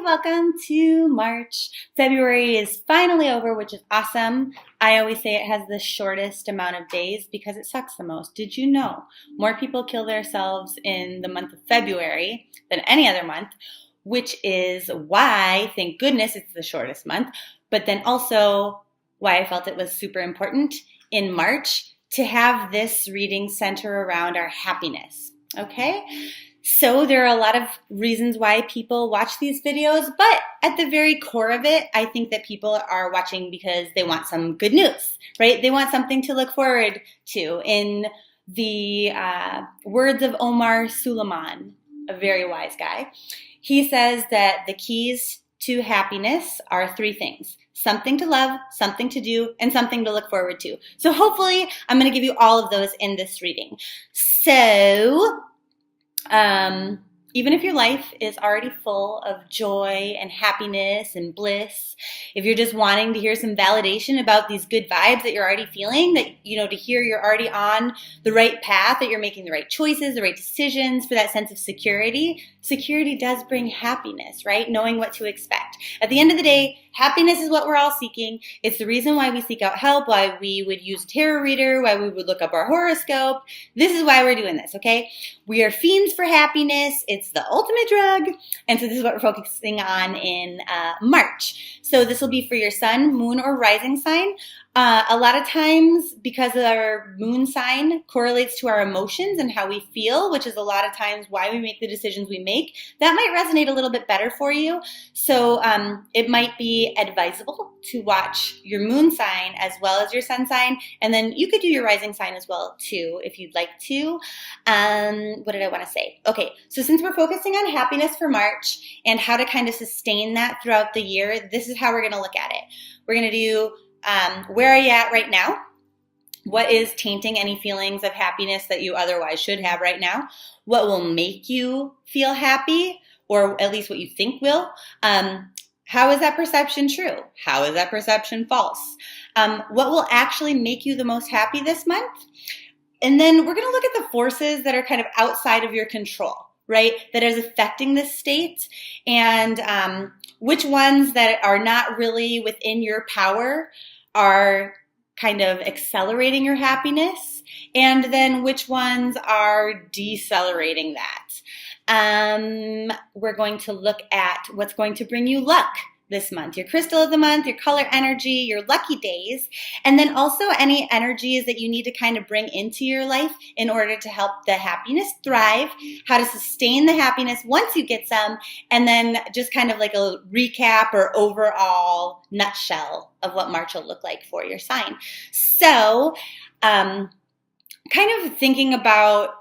welcome to March. February is finally over, which is awesome. I always say it has the shortest amount of days because it sucks the most. Did you know more people kill themselves in the month of February than any other month, which is why, thank goodness, it's the shortest month, but then also why I felt it was super important in March to have this reading center around our happiness, okay? So there are a lot of reasons why people watch these videos, but at the very core of it, I think that people are watching because they want some good news, right? They want something to look forward to. In the words of Omar Suleiman, a very wise guy, he says that the keys to happiness are three things: something to love, something to do, and something to look forward to. So hopefully I'm going to give you all of those in this reading. So even if your life is already full of joy and happiness and bliss, if you're just wanting to hear some validation about these good vibes that you're already feeling, that, you know, to hear you're already on the right path, that you're making the right choices, the right decisions, for that sense of security, security does bring happiness, right? Knowing what to expect. At the end of the day, happiness is what we're all seeking. It's the reason why we seek out help, why we would use a tarot reader, why we would look up our horoscope. This is why we're doing this, okay? We are fiends for happiness. It's the ultimate drug. And so this is what we're focusing on in March. So this will be for your sun, moon, or rising sign. A lot of times, because our moon sign correlates to our emotions and how we feel, which is a lot of times why we make the decisions we make, that might resonate a little bit better for you. So it might be advisable to watch your moon sign as well as your sun sign, and then you could do your rising sign as well too if you'd like to. What did I want to say? Okay, so since we're focusing on happiness for March and how to kind of sustain that throughout the year, this is how we're going to look at it. We're going to do where are you at right now? What is tainting any feelings of happiness that you otherwise should have right now? What will make you feel happy, or at least what you think will? How is that perception true? How is that perception false? What will actually make you the most happy this month? And then we're going to look at the forces that are kind of outside of your control, right? That is affecting this state, and which ones that are not really within your power are kind of accelerating your happiness, and then which ones are decelerating that. We're going to look at what's going to bring you luck this month, your crystal of the month, your color energy, your lucky days, and then also any energies that you need to kind of bring into your life in order to help the happiness thrive, how to sustain the happiness once you get some, and then just kind of like a recap or overall nutshell of what March will look like for your sign. So kind of thinking about,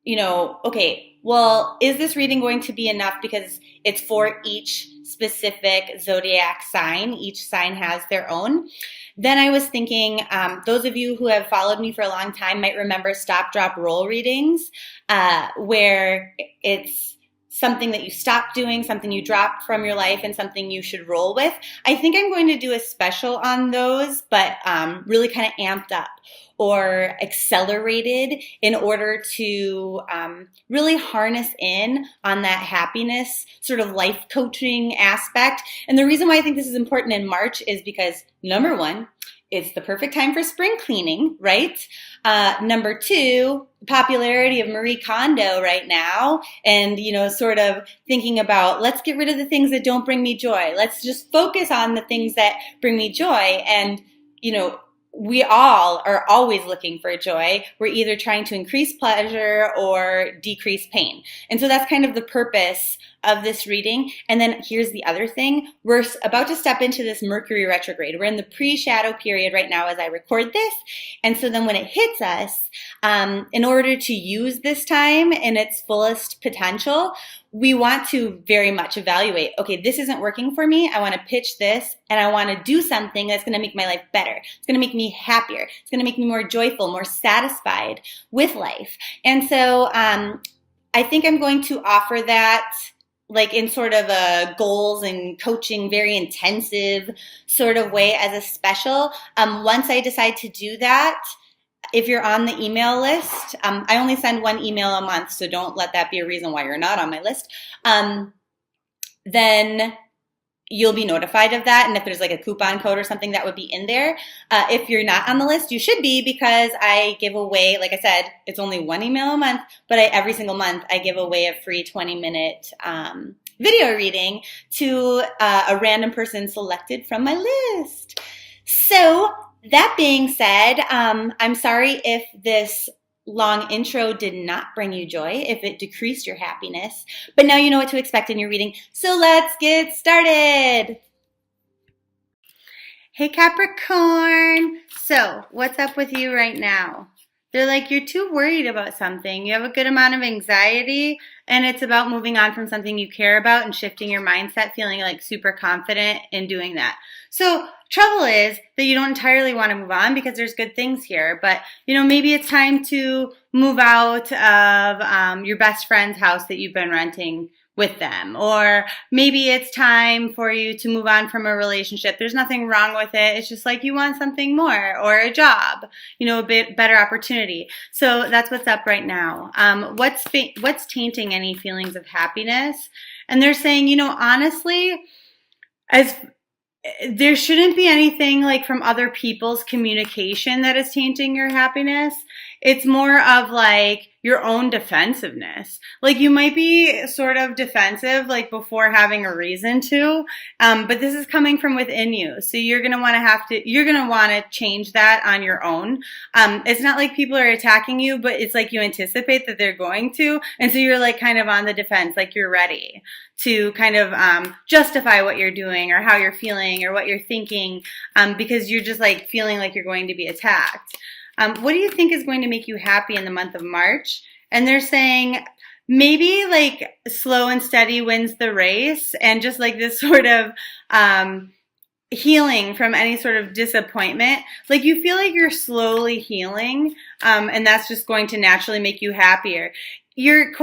you know, okay, well, is this reading going to be enough because it's for each specific zodiac sign? Each sign has their own. Then I was thinking, those of you who have followed me for a long time might remember stop, drop, roll readings, where it's something that you stop doing, something you drop from your life, and something you should roll with. I think I'm going to do a special on those, but really kind of amped up or accelerated in order to really harness in on that happiness sort of life coaching aspect. And the reason why I think this is important in March is because, number one, it's the perfect time for spring cleaning, right? Number two, the popularity of Marie Kondo right now, and, you know, sort of thinking about, let's get rid of the things that don't bring me joy. Let's just focus on the things that bring me joy. And, you know, we all are always looking for joy. We're either trying to increase pleasure or decrease pain. And so that's kind of the purpose of this reading. And then here's the other thing. We're about to step into this Mercury retrograde. We're in the pre-shadow period right now as I record this. And so then when it hits us, in order to use this time in its fullest potential, we want to very much evaluate, okay, this isn't working for me. I want to pitch this, and I want to do something that's going to make my life better. It's going to make me happier. It's going to make me more joyful, more satisfied with life. And so I think I'm going to offer that like in sort of a goals and coaching, very intensive sort of way as a special. Once I decide to do that, if you're on the email list, I only send one email a month, so don't let that be a reason why you're not on my list. then you'll be notified of that. And if there's like a coupon code or something, that would be in there. If you're not on the list, you should be, because I give away, like I said, it's only one email a month, but every single month I give away a free 20-minute video reading to a random person selected from my list. So that being said, I'm sorry if this long intro did not bring you joy, if it decreased your happiness, but now you know what to expect in your reading. So let's get started. Hey Capricorn, so what's up with you right now? They're like, you're too worried about something. You have a good amount of anxiety, and it's about moving on from something you care about and shifting your mindset, feeling like super confident in doing that. So trouble is that you don't entirely want to move on, because there's good things here, but maybe it's time to move out of your best friend's house that you've been renting with them, or maybe it's time for you to move on from a relationship. There's nothing wrong with it. It's just like you want something more, or a job, a bit better opportunity. So that's what's up right now. What's tainting any feelings of happiness? And they're saying, honestly, there shouldn't be anything like from other people's communication that is tainting your happiness. It's more of like your own defensive-ness. Like you might be sort of defensive like before having a reason to, but this is coming from within you. So you're going to want to change that on your own. It's not like people are attacking you, but it's like you anticipate that they're going to. And so you're like kind of on the defense, like you're ready to kind of justify what you're doing or how you're feeling or what you're thinking, because you're just like feeling like you're going to be attacked. What do you think is going to make you happy in the month of March? And they're saying maybe like slow and steady wins the race, and just like this sort of healing from any sort of disappointment. Like you feel like you're slowly healing, and that's just going to naturally make you happier. You're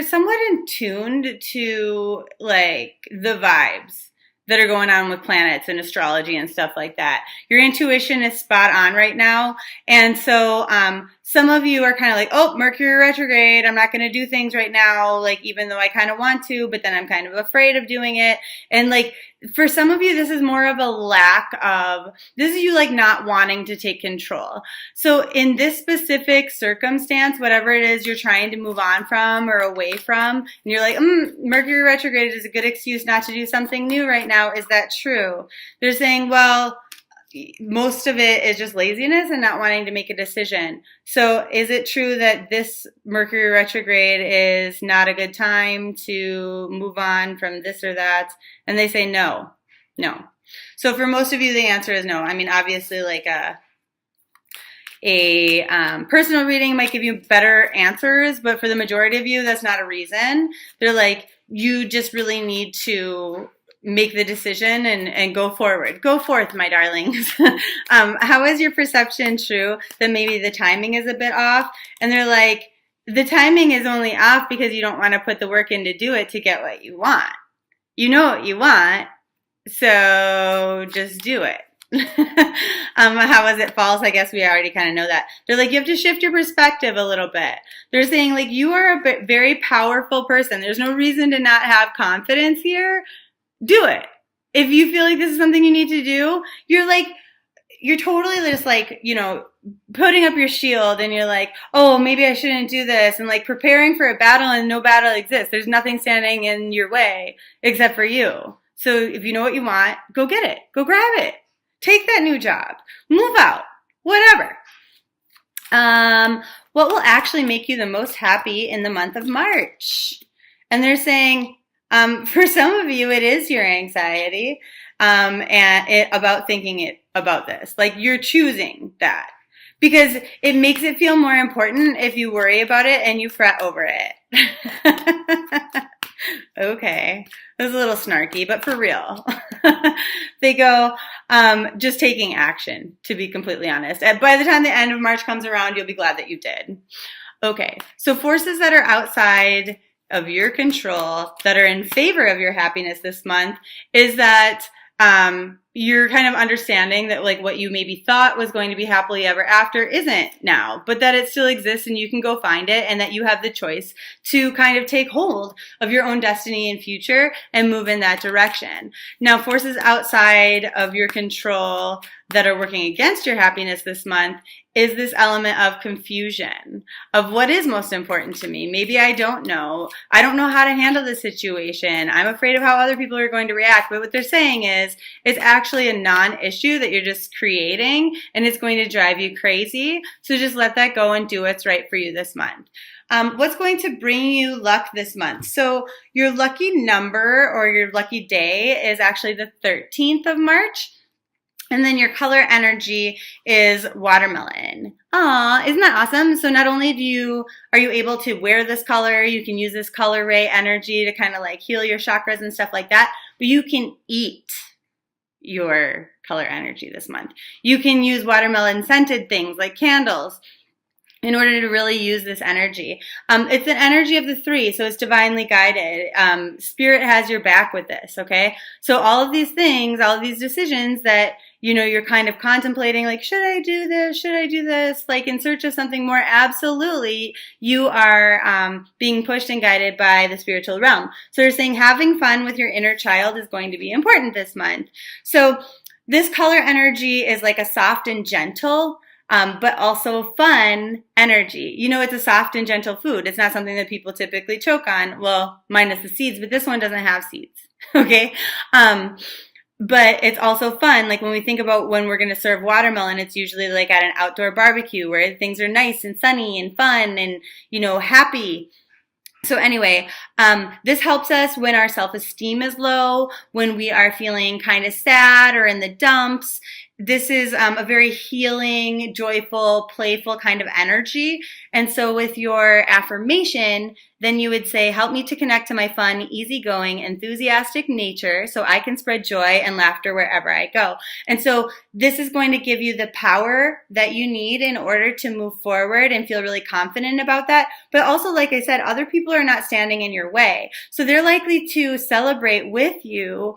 somewhat in tuned to like the vibes that are going on with planets and astrology and stuff like that. Your intuition is spot on right now. And so some of you are kind of like, oh, Mercury retrograde, I'm not going to do things right now, like even though I kind of want to, but then I'm kind of afraid of doing it. And like for some of you, this is more of a this is you like not wanting to take control. So in this specific circumstance, whatever it is you're trying to move on from or away from, and you're like, Mercury retrograde is a good excuse not to do something new right now. Is that true? They're saying, well, most of it is just laziness and not wanting to make a decision. So is it true that this Mercury retrograde is not a good time to move on from this or that? And they say no. So for most of you, the answer is no. I mean, obviously like a personal reading might give you better answers, but for the majority of you, that's not a reason. They're like, you just really need to make the decision and go forward. Go forth, my darlings. How is your perception true that maybe the timing is a bit off? And they're like, the timing is only off because you don't want to put the work in to do it to get what you want. You know what you want, so just do it. How is it false? I guess we already kind of know that. They're like, you have to shift your perspective a little bit. They're saying like, you are a very powerful person. There's no reason to not have confidence here. Do it. If you feel like this is something you need to do, you're totally just like, putting up your shield and you're like, oh, maybe I shouldn't do this, and like preparing for a battle, and no battle exists. There's nothing standing in your way except for you. So if you know what you want, go get it. Go grab it. Take that new job. Move out. Whatever. What will actually make you the most happy in the month of March? And they're saying, for some of you, it is your anxiety about thinking about this. Like you're choosing that because it makes it feel more important if you worry about it and you fret over it. Okay, that was a little snarky, but for real. They go, just taking action, to be completely honest. And by the time the end of March comes around, you'll be glad that you did. Okay, so forces that are outside of your control that are in favor of your happiness this month is that you're kind of understanding that like what you maybe thought was going to be happily ever after isn't now, but that it still exists and you can go find it, and that you have the choice to kind of take hold of your own destiny and future and move in that direction. Now, forces outside of your control that are working against your happiness this month is this element of confusion of what is most important to me. Maybe I don't know. I don't know how to handle this situation. I'm afraid of how other people are going to react. But what they're saying is it's actually a non-issue that you're just creating, and it's going to drive you crazy. So just let that go and do what's right for you this month. What's going to bring you luck this month? So your lucky number or your lucky day is actually the 13th of March. And then your color energy is watermelon. Aw, isn't that awesome? So not only are you able to wear this color, you can use this color ray energy to kind of like heal your chakras and stuff like that, but you can eat your color energy this month. You can use watermelon scented things like candles in order to really use this energy. It's an energy of the 3, so it's divinely guided. Spirit has your back with this, okay? So all of these things, all of these decisions that, you're kind of contemplating, like, should I do this? Should I do this? Like, in search of something more, absolutely, you are being pushed and guided by the spiritual realm. So you're saying having fun with your inner child is going to be important this month. So this color energy is like a soft and gentle, but also fun energy. It's a soft and gentle food. It's not something that people typically choke on, well, minus the seeds, but this one doesn't have seeds, okay? But it's also fun. Like when we think about when we're going to serve watermelon, it's usually like at an outdoor barbecue where things are nice and sunny and fun and, happy. So anyway, this helps us when our self-esteem is low, when we are feeling kind of sad or in the dumps. This is a very healing, joyful, playful kind of energy. And so with your affirmation, then you would say, help me to connect to my fun, easygoing, enthusiastic nature so I can spread joy and laughter wherever I go. And so this is going to give you the power that you need in order to move forward and feel really confident about that. But also, like I said, other people are not standing in your way. So they're likely to celebrate with you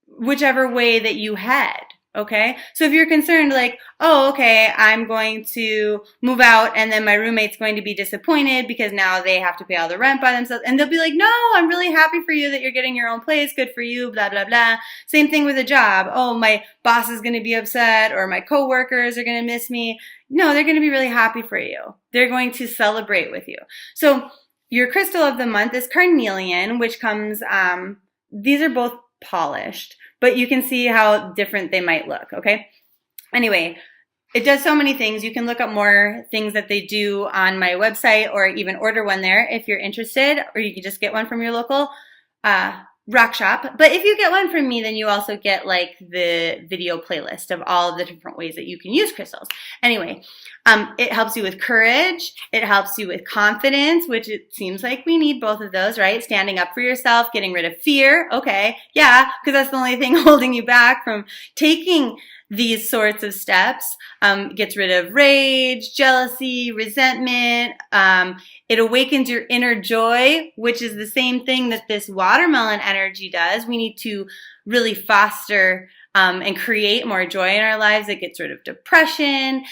whichever way that you head. Okay. So if you're concerned like, oh, okay, I'm going to move out and then my roommate's going to be disappointed because now they have to pay all the rent by themselves. And they'll be like, no, I'm really happy for you that you're getting your own place. Good for you, blah, blah, blah. Same thing with a job. Oh, my boss is going to be upset or my coworkers are going to miss me. No, they're going to be really happy for you. They're going to celebrate with you. So your crystal of the month is carnelian, which comes, these are both polished, but you can see how different they might look, okay? Anyway, it does so many things. You can look up more things that they do on my website or even order one there if you're interested, or you can just get one from your local rock shop. But if you get one from me, then you also get like the video playlist of all of the different ways that you can use crystals. Anyway, it helps you with courage. It helps you with confidence, which it seems like we need both of those, right? Standing up for yourself, getting rid of fear. Okay, yeah, because that's the only thing holding you back from taking these sorts of steps. Gets rid of rage, jealousy, resentment. It awakens your inner joy, which is the same thing that this watermelon energy does. We need to really foster and create more joy in our lives. It gets rid of depression.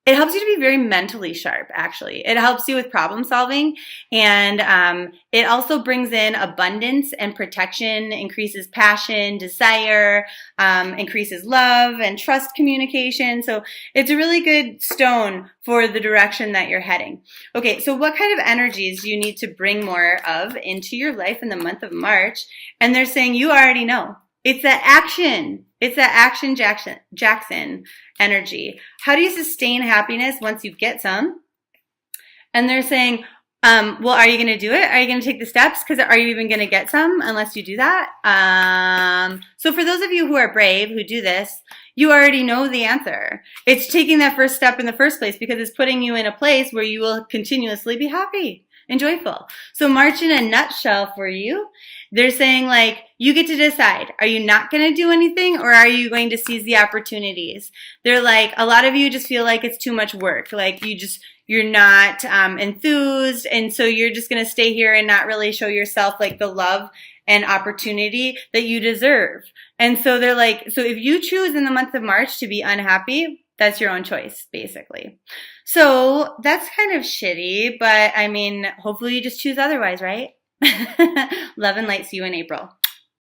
It helps you to be very mentally sharp, actually. It helps you with problem solving, and it also brings in abundance and protection, increases passion, desire, increases love and trust communication. So it's a really good stone for the direction that you're heading. Okay, so what kind of energies do you need to bring more of into your life in the month of March? And they're saying you already know. It's that action. It's that action Jackson energy. How do you sustain happiness once you get some? And they're saying, well, are you going to do it? Are you going to take the steps? Because are you even going to get some unless you do that? So for those of you who are brave, who do this, you already know the answer. It's taking that first step in the first place because it's putting you in a place where you will continuously be happy and joyful. So March in a nutshell for you, they're saying like, you get to decide, are you not going to do anything or are you going to seize the opportunities? They're like, a lot of you just feel like it's too much work. Like you're not enthused, and so you're just going to stay here and not really show yourself like the love and opportunity that you deserve. And so they're like, so if you choose in the month of March to be unhappy, that's your own choice, basically. So that's kind of shitty, but I mean, hopefully you just choose otherwise, right? Love and light. See you in April.